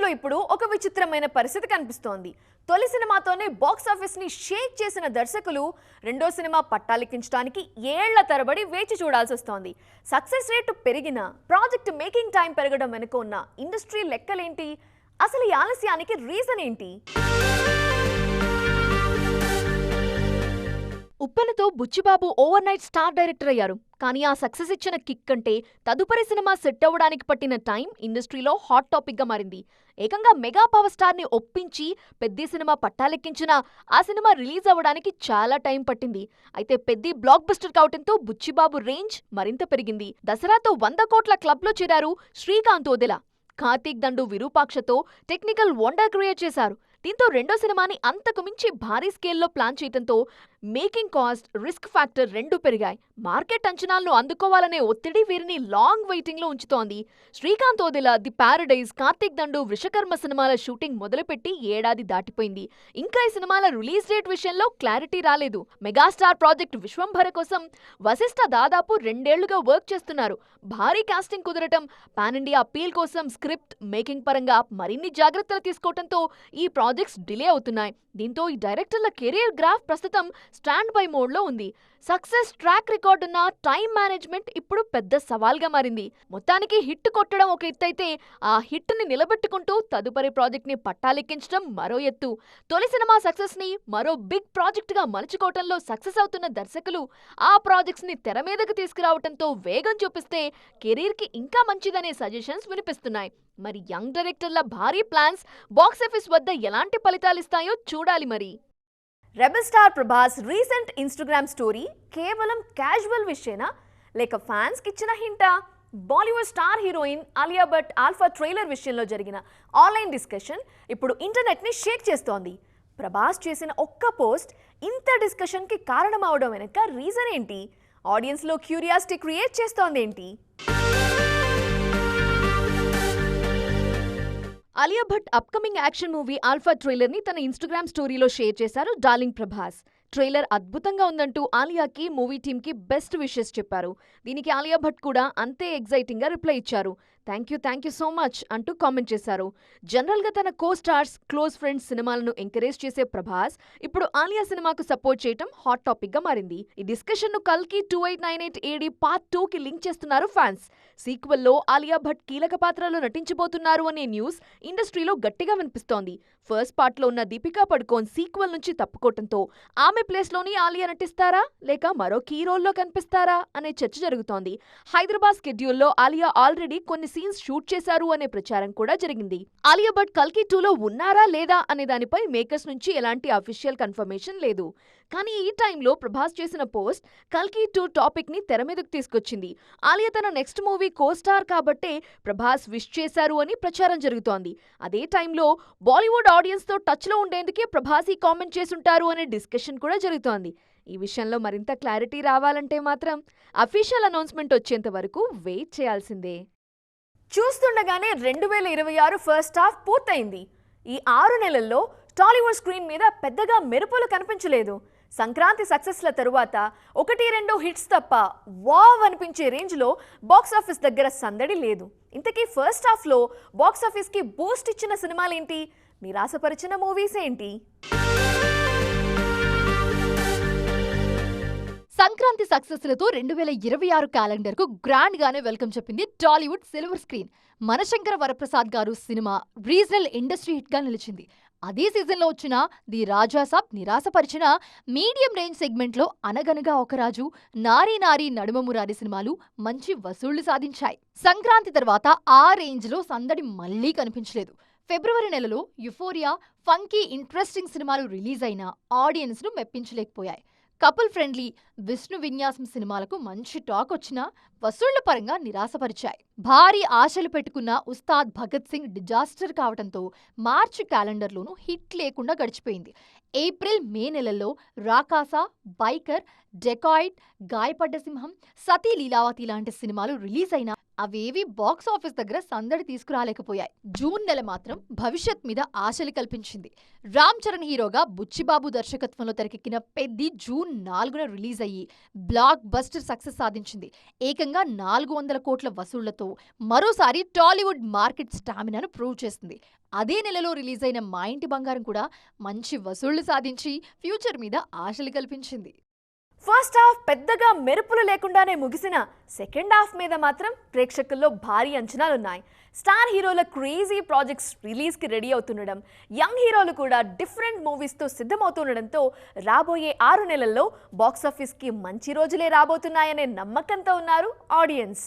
లో ఇప్పుడు ఒక విచిత్రమైన పరిస్థితి కనిపిస్తోంది. తొలి సినిమాతోనే బాక్స్ ఆఫీస్ ని షేక్ చేసిన దర్శకులు రెండో సినిమా పట్టాలెక్కించడానికి ఏళ్ల తరబడి వేచి చూడాల్సి వస్తోంది. సక్సెస్ రేటు పెరిగినా ప్రాజెక్ట్ మేకింగ్ టైం పెరగడం వెనుక ఉన్న ఇండస్ట్రీ లెక్కలేంటి? అసలు ఈ ఆలస్యానికి రీజన్ ఏంటి? ఉప్పెనతో Buchibabu overnight star director అయ్యారు. కానీ ఆ సక్సెస్ ఇచ్చిన కిక్ అంటే తదుపరి సినిమా సెట్ అవ్వడానికి పట్టిన టైం ఇండస్ట్రీలో హాట్ టాపిక్ గా మారింది. ఏకంగా మెగా పవర్ స్టార్ ని ఒప్పించి పెద్ద సినిమా పట్టాలెక్కించినా ఆ సినిమా రిలీజ్ అవ్వడానికి చాలా టైం పట్టింది. అయితే పెద్ద బ్లాక్ బస్టర్ కావడంతో బుచ్చిబాబు రేంజ్ మరింత పెరిగింది. దసరాతో 100 కోట్ల క్లబ్ లో చేరారు శ్రీకాంత్ ఓదెల. కార్తీక్ దండు విరూపాక్షతో టెక్నికల్ వండర్ క్రియేట్ చేశారు. దీంతో రెండో సినిమాని అంతకు మించి భారీ స్కేల్లో ప్లాన్ చేయడంతో మేకింగ్ కాస్ట్, రిస్క్ ఫ్యాక్టర్ రెండూ పెరిగాయి. మార్కెట్ అంచనాలను అందుకోవాలనే ఒత్తిడి వీరిని లాంగ్ వెయిటింగ్ లో ఉంచుతోంది. శ్రీకాంత్ ఓదెల, ది ప్యారడైజ్, కార్తీక్ దండు, విశ్వకర్మ సినిమాల షూటింగ్ మొదలుపెట్టి ఏడాది దాటిపోయింది. ఇంకా ఈ సినిమాల రిలీజ్ డేట్ విషయంలో క్లారిటీ రాలేదు. మెగాస్టార్ ప్రాజెక్ట్ విశ్వంభర కోసం వశిష్ఠ దాదాపు 2 ఏళ్లుగా వర్క్ చేస్తున్నారు. భారీ కాస్టింగ్ కుదరటం, పాన్ ఇండియా అప్పీల్ కోసం స్క్రిప్ట్ మేకింగ్ పరంగా మరిన్ని జాగ్రత్తలు తీసుకోవడంతో ఈ ప్రాజెక్ట్స్ డిలే అవుతున్నాయి. దీంతో ఈ డైరెక్టర్ల కెరీర్ గ్రాఫ్ ప్రస్తుతం స్టాండ్ బై మోడ్లో ఉంది. సక్సెస్ ట్రాక్ రికార్డ్ ఉన్న టైం మేనేజ్మెంట్ ఇప్పుడు పెద్ద సవాల్గా మారింది. మొత్తానికి హిట్ కొట్టడం ఒక ఎత్తైతే ఆ హిట్ ని నిలబెట్టుకుంటూ తదుపరి ప్రాజెక్ట్ ని పట్టాలెక్కించడం మరో ఎత్తు. తొలి సినిమా సక్సెస్ ని మరో బిగ్ ప్రాజెక్ట్ గా మలుచుకోవటంలో సక్సెస్ అవుతున్న దర్శకులు ఆ ప్రాజెక్ట్స్ ని తెర మీదకు తీసుకురావడంతో వేగం చూపిస్తే కెరీర్ కి ఇంకా మంచిదనే సజెషన్స్ వినిపిస్తున్నాయి. మరి యంగ్ డైరెక్టర్ల భారీ ప్లాన్స్ బాక్సాఫీస్ వద్ద ఎలాంటి ఫలితాలిస్తాయో చూడాలి. మరి rebel star Prabhas recent Instagram story కేవలం క్యాజువల్ విషయేనా, లేక ఫ్యాన్స్ కి ఇచ్చిన హింటా? Bollywood star heroine Alia Bhatt alpha trailer విషయంలో జరిగిన ఆన్లైన్ డిస్కషన్ ఇప్పుడు ఇంటర్నెట్ ని షేక్ చేస్తోంది. ప్రభాస్ చేసిన ఒక్క పోస్ట్ ఇంత డిస్కషన్ కి కారణం అవడం వెనక రీజన్ ఏంటి? ఆడియన్స్ లో క్యూరియాసిటీ క్రియేట్ చేస్తోంది ఏంటి? Alia Bhatt upcoming action movie Alpha trailer ని తన ఇన్స్టాగ్రామ్ స్టోరీలో షేర్ చేశారు డార్లింగ్ ప్రభాస్. ట్రైలర్ అద్భుతంగా ఉందంటూ ఆలియాకి, మూవీ టీమ్ కి బెస్ట్ విషెస్ చెప్పారు. దీనికి ఆలియా భట్ కూడా అంతే ఎగ్జైటింగ్ గా రిప్లై ఇచ్చారు. థ్యాంక్ యూ సో మచ్ అంటూ కామెంట్ చేశారు. జనరల్ గా తన కో స్టార్స్, క్లోజ్ ఫ్రెండ్స్ సినిమాలను ఎంకరేజ్ చేసే ప్రభాస్ ఇప్పుడు ఆలియా సినిమాకు సపోర్ట్ చేయటం హాట్ టాపిక్ గా మారింది. ఈ డిస్కషన్ ను కల్కి 2898 AD పార్ట్ 2 కి లింక్ చేస్తున్నారు ఫ్యాన్స్. సీక్వెల్ లో ఆలియా భట్ కీలక పాత్రలో నటించబోతున్నారు అనే న్యూస్ ఇండస్ట్రీలో గట్టిగా వినిపిస్తోంది. ఫస్ట్ పార్ట్ లో ఉన్న దీపికా పడుకోన్ సీక్వెల్ నుంచి తప్పుకోవటంతో ఆమె ప్లేస్ లోని ఆలియా నటిస్తారా, లేక మరో కీ రోల్లో కనిపిస్తారా అనే చర్చ జరుగుతోంది. హైదరాబాద్ స్కెడ్యూల్లో ఆలియా ఆల్రెడీ కొన్ని సీన్స్ షూట్ చేశారు అనే ప్రచారం కూడా జరిగింది. ఆలియా భట్ కల్కి 2లో ఉన్నారా లేదా అనే దానిపై మేకర్స్ నుంచి ఎలాంటి అఫీషియల్ కన్ఫర్మేషన్ లేదు. కానీ ఈ టైంలో ప్రభాస్ చేసిన పోస్ట్ కల్కి 2 టాపిక్ ని తెర మీదకు తీసుకొచ్చింది. ఆలియా తన నెక్స్ట్ మూవీ కో స్టార్ కాబట్టే ప్రభాస్ విష్ చేశారు అని ప్రచారం జరుగుతోంది. అదే టైంలో బాలీవుడ్ ఆడియన్స్ తో టచ్ లో ఉండేందుకే ప్రభాస్ ఈ కామెంట్ చేసుంటారు అనే డిస్కషన్ కూడా జరుగుతోంది. ఈ విషయంలో మరింత క్లారిటీ రావాలంటే మాత్రం అఫీషియల్ అనౌన్స్మెంట్ వచ్చేంత వరకు వెయిట్ చేయాల్సిందే. చూస్తుండగానే 2026 ఫస్ట్ హాఫ్ పూర్తయింది. ఈ 6 నెలల్లో టాలీవుడ్ స్క్రీన్ మీద పెద్దగా మెరుపులు కనిపించలేదు. సంక్రాంతి సక్సెస్ల తరువాత 1-2 హిట్స్ తప్ప వావ్ అనిపించే రేంజ్లో బాక్సాఫీస్ దగ్గర సందడి లేదు. ఇంతకీ ఫస్ట్ హాఫ్లో బాక్సాఫీస్కి బూస్ట్ ఇచ్చిన సినిమాలేంటి? నిరాశపరిచిన మూవీస్ ఏంటి? సంక్రాంతి సక్సెస్లతో 2026 క్యాలెండర్ కు గ్రాండ్ గానే వెల్కమ్ చెప్పింది టాలీవుడ్ సిల్వర్ స్క్రీన్. మనశంకర వరప్రసాద్ గారు సినిమా రీజనల్ ఇండస్ట్రీ హిట్ గా నిలిచింది. అదే సీజన్లో వచ్చిన ది రాజాసాబ్ నిరాశపరిచిన మీడియం రేంజ్ సెగ్మెంట్ లో అనగనగా ఒక రాజు, నారీ నారీ నడుమ మురారి సినిమాలు మంచి వసూళ్లు సాధించాయి. సంక్రాంతి తర్వాత ఆ రేంజ్ లో సందడి మళ్లీ కనిపించలేదు. ఫిబ్రవరి నెలలో యుఫోరియా, ఫంకీ ఇంట్రెస్టింగ్ సినిమాలు రిలీజ్ అయినా ఆడియన్స్ ను మెప్పించలేకపోయాయి. కపుల్ ఫ్రెండ్లీ, విష్ణు విన్యాసం సినిమాలకు మంచి టాక్ వచ్చినా వసూళ్ల పరంగా నిరాశపరిచాయి. భారీ ఆశలు పెట్టుకున్న ఉస్తాద్ భగత్ సింగ్ డిజాస్టర్ కావడంతో మార్చి క్యాలెండర్లోనూ హిట్ లేకుండా గడిచిపోయింది. ఏప్రిల్, మే నెలల్లో రాకాసా, బైకర్, డెకాయిట్, గాయపడ్డ సింహం, సతీ లీలావతి లాంటి సినిమాలు రిలీజ్ అయినా అవేవి బాక్స్ ఆఫీస్ దగ్గర సందడి తీసుకురాలేకపోయాయి. జూన్ నెల మాత్రం భవిష్యత్ మీద ఆశలు కల్పించింది. రామ్ చరణ్ హీరోగా బుచ్చిబాబు దర్శకత్వంలో తెరకెక్కిన పెద్ది జూన్ 4న రిలీజ్ అయ్యి బ్లాక్ బస్టర్ సక్సెస్ సాధించింది. ఏకంగా 400 కోట్ల వసూళ్లతో మరోసారి టాలీవుడ్ మార్కెట్ స్టామినాను ప్రూవ్ చేసింది. అదే నెలలో రిలీజ్ అయిన మా ఇంటి బంగారం కూడా మంచి వసూళ్లు సాధించి ఫ్యూచర్ మీద ఆశలు కల్పించింది. ఫస్ట్ హాఫ్ పెద్దగా మెరుపులు లేకుండానే ముగిసిన సెకండ్ హాఫ్ మీద మాత్రం ప్రేక్షకుల్లో భారీ అంచనాలున్నాయి. స్టార్ హీరోల క్రేజీ ప్రాజెక్ట్స్ రిలీజ్కి రెడీ అవుతుండడం, యంగ్ హీరోలు కూడా డిఫరెంట్ మూవీస్తో సిద్ధమవుతుండడంతో రాబోయే 6 నెలల్లో బాక్సాఫీస్కి మంచి రోజులే రాబోతున్నాయనే నమ్మకంతో ఉన్నారు ఆడియన్స్.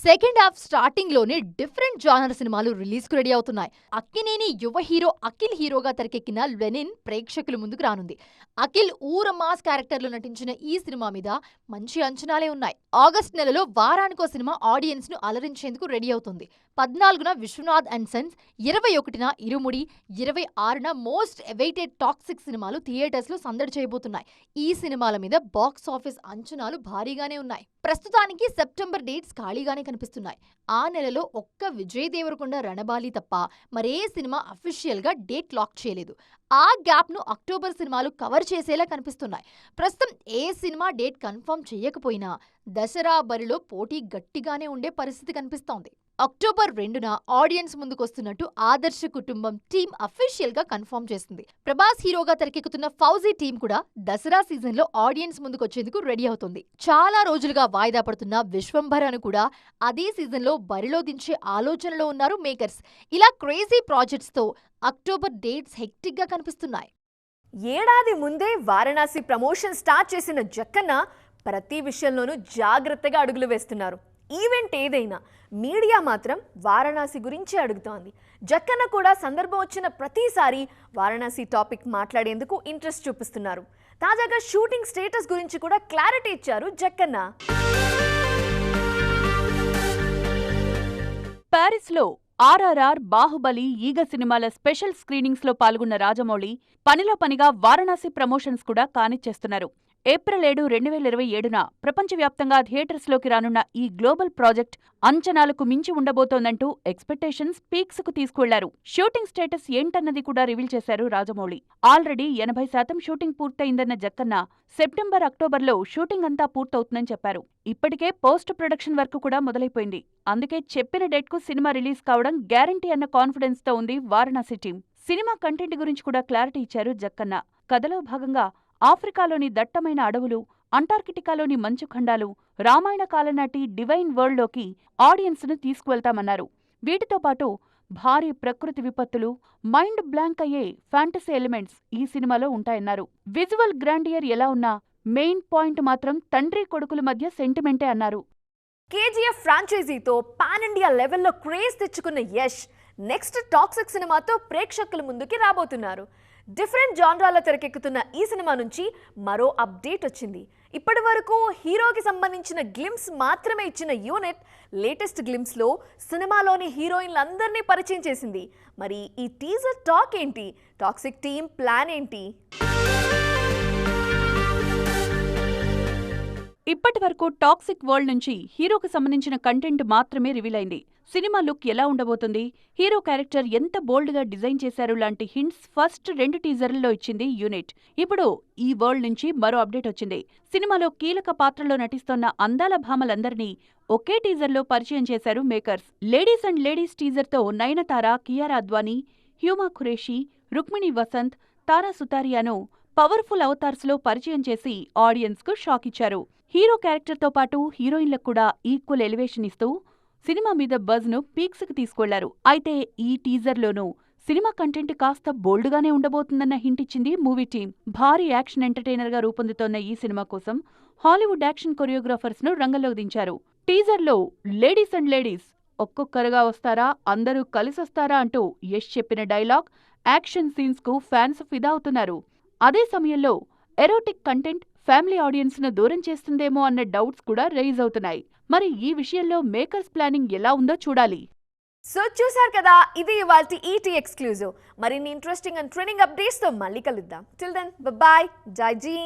సెకండ్ హాఫ్ స్టార్టింగ్ లోనే డిఫరెంట్ జానర్ సినిమాలు రిలీజ్ కు రెడీ అవుతున్నాయి. అక్కినేని యువ హీరో అఖిల్ హీరోగా తెరకెక్కిన లెనిన్ ప్రేక్షకుల ముందుకు రానుంది. అఖిల్ ఊర మాస్ క్యారెక్టర్లో నటించిన ఈ సినిమా మీద మంచి అంచనాలే ఉన్నాయి. ఆగస్ట్ నెలలో వారానికో సినిమా ఆడియన్స్ ను అలరించేందుకు రెడీ అవుతుంది. 14న విశ్వనాథ్ అండ్ సన్స్, 21న ఇరుముడి, 26న మోస్ట్ అవైటెడ్ టాక్సిక్ సినిమాలు థియేటర్స్ లో సందడి చేయబోతున్నాయి. ఈ సినిమాల మీద బాక్స్ ఆఫీస్ అంచనాలు భారీగానే ఉన్నాయి. ప్రస్తుతానికి సెప్టెంబర్ డేట్స్ ఖాళీగానే కనిపిస్తున్నాయి. ఆ నెలలో ఒక్క విజయ్ దేవరకొండ రణబాలి తప్ప మరే సినిమా అఫీషియల్ గా డేట్ లాక్ చేయలేదు. ఆ గ్యాప్ ను అక్టోబర్ సినిమాలు కవర్ చేసేలా కనిపిస్తున్నాయి. ప్రస్తుతం ఏ సినిమా డేట్ కన్ఫర్మ్ చేయకపోయినా దసరా బరిలో పోటీ గట్టిగానే ఉండే పరిస్థితి కనిపిస్తోంది. అక్టోబర్ 2న ఆడియన్స్ ముందుకొస్తున్నట్టు ఆదర్శ కుటుంబం టీం అఫీషియల్ గా కన్ఫర్మ్ చేసింది. ప్రభాస్ హీరోగా తెరకెక్కుతున్న ఫౌజీ టీం కూడా దసరా సీజన్ లో ఆడియన్స్ ముందుకొచ్చేందుకు రెడీ అవుతుంది. చాలా రోజులుగా వాయిదా పడుతున్న విశ్వంభరను కూడా అదే సీజన్ లో బరిలో దించే ఆలోచనలో ఉన్నారు మేకర్స్. ఇలా క్రేజీ ప్రాజెక్ట్స్ తో అక్టోబర్ డేట్స్ హెక్టిక్ గా కనిపిస్తున్నాయి. ఏడాది ముందే వారణాసి ప్రమోషన్ స్టార్ట్ చేసిన జక్కన్న ప్రతి విషయంలోనూ జాగ్రత్తగా అడుగులు వేస్తున్నారు. ఈవెంట్ ఏదైనా మీడియా మాత్రం వారణాసి గురించే అడుగుతోంది. జక్కన్న కూడా సందర్భం వచ్చిన ప్రతిసారి వారణాసి టాపిక్ మాట్లాడేందుకు ఇంట్రెస్ట్ చూపిస్తున్నారు. తాజాగా షూటింగ్ స్టేటస్ గురించి కూడా క్లారిటీ ఇచ్చారు జక్కన్న. ప్యారిస్లో ఆర్ఆర్ఆర్, బాహుబలి, ఈగ సినిమాల స్పెషల్ స్క్రీనింగ్స్లో పాల్గొన్న రాజమౌళి పనిలో పనిగా వారణాసి ప్రమోషన్స్ కూడా కానిచ్చేస్తున్నారు. ఏప్రిల్ 7, 2027న ప్రపంచవ్యాప్తంగా థియేటర్స్లోకి రానున్న ఈ గ్లోబల్ ప్రాజెక్ట్ అంచనాలకు మించి ఉండబోతోందంటూ ఎక్స్పెక్టేషన్స్ పీక్స్కు తీసుకువెళ్లారు. షూటింగ్ స్టేటస్ ఏంటన్నది కూడా రివీల్ చేశారు రాజమౌళి. ఆల్రెడీ 80% షూటింగ్ పూర్తయిందన్న జక్కన్న సెప్టెంబర్, అక్టోబర్లో షూటింగ్ అంతా పూర్తవుతుందని చెప్పారు. ఇప్పటికే పోస్ట్ ప్రొడక్షన్ వర్క్ కూడా మొదలైపోయింది. అందుకే చెప్పిన డేట్కు సినిమా రిలీజ్ కావడం గ్యారంటీ అన్న కాన్ఫిడెన్స్తో ఉంది వారణాసి టీం. సినిమా కంటెంట్ గురించి కూడా క్లారిటీ ఇచ్చారు జక్కన్న. కథలో భాగంగా ఆఫ్రికాలోని దట్టమైన అడవులు, అంటార్కిటికాలోని మంచు ఖండాలు, రామాయణ కాలనాటి డివైన్ వరల్డ్లోకి ఆడియన్స్ను తీసుకువెళ్తామన్నారు. వీటితో పాటు భారీ ప్రకృతి విపత్తులు, మైండ్ బ్లాంక్ అయ్యే ఫ్యాంటసీ ఎలిమెంట్స్ ఈ సినిమాలో ఉంటాయన్నారు. విజువల్ గ్రాండియర్ ఎలా ఉన్నా మెయిన్ పాయింట్ మాత్రం తండ్రి కొడుకుల మధ్య సెంటిమెంటే అన్నారు. కేజీఎఫ్ ఫ్రాంచైజీతో పాన్ ఇండియా లెవెల్లో క్రేజ్ తెచ్చుకున్న యష్ నెక్స్ట్ టాక్సిక్ సినిమాతో ప్రేక్షకుల ముందుకి రాబోతున్నారు. డిఫరెంట్ జాన్రాల్లో తెరకెక్కుతున్న ఈ సినిమా నుంచి మరో అప్డేట్ వచ్చింది. ఇప్పటి వరకు హీరోకి సంబంధించిన గ్లిమ్స్ మాత్రమే ఇచ్చిన యూనిట్ లేటెస్ట్ గ్లిమ్స్లో సినిమాలోని హీరోయిన్లందరినీ పరిచయం చేసింది. మరి ఈ టీజర్ టాక్ ఏంటి? టాక్సిక్ టీమ్ ప్లాన్ ఏంటి? ఇప్పటి వరకు టాక్సిక్ వరల్డ్ నుంచి హీరోకు సంబంధించిన కంటెంట్ మాత్రమే రివీల్ అయింది. సినిమా లుక్ ఎలా ఉండబోతుంది, హీరో క్యారెక్టర్ ఎంత బోల్డ్గా డిజైన్ చేశారు లాంటి హింట్స్ ఫస్ట్ 2 టీజర్లలో ఇచ్చింది యూనిట్. ఇప్పుడు ఈ వరల్డ్ నుంచి మరో అప్డేట్ వచ్చింది. సినిమాలో కీలక పాత్రలో నటిస్తోన్న అందాల భామలందరినీ ఒకే టీజర్లో పరిచయం చేశారు మేకర్స్. లేడీస్ అండ్ లేడీస్ టీజర్తో నయనతార, కియారా అద్వానీ, హ్యూమా ఖురేషీ, రుక్మిణి వసంత్, తారా సుతారియాను పవర్ఫుల్ అవతార్స్లో పరిచయం చేసి ఆడియన్స్కు షాక్ ఇచ్చారు. హీరో క్యారెక్టర్తో పాటు హీరోయిన్లకు కూడా ఈక్వల్ ఎలివేషన్ ఇస్తూ సినిమా మీద బజ్ను పీక్స్కి తీసుకెళ్లారు. అయితే ఈ టీజర్లోనూ సినిమా కంటెంట్ కాస్త బోల్డ్గానే ఉండబోతుందన్న హింట్ ఇచ్చింది మూవీ టీం. భారీ యాక్షన్ ఎంటర్టైనర్గా రూపొందుతోన్న ఈ సినిమా కోసం హాలీవుడ్ యాక్షన్ కొరియోగ్రాఫర్స్ను రంగంలోకి దించారు. టీజర్లో లేడీస్ అండ్ లేడీస్ ఒక్కొక్కరుగా వస్తారా, అందరూ కలిసొస్తారా అంటూ యష్ చెప్పిన డైలాగ్, యాక్షన్ సీన్స్కు ఫ్యాన్స్ ఫిదా అవుతున్నారు. అదే సమయంలో ఎరోటిక్ కంటెంట్ ఫ్యామిలీ ఆడియన్స్ను దూరం చేస్తుందేమో అన్న డౌట్స్ కూడా రైజ్ అవుతున్నాయి. మరి ఈ విషయంలో మేకర్స్ ప్లానింగ్ ఎలా ఉందో చూడాలి. సో చూసారు కదా, ఇది ఇవాల్టి ఈటీ ఎక్స్క్లూజివ్. మరిన్ని ఇంట్రెస్టింగ్ అండ్ ట్రెండింగ్ అప్డేట్స్తో మళ్ళీ కలుద్దాం. టిల్ దెన్ బాయ్, జై జీ.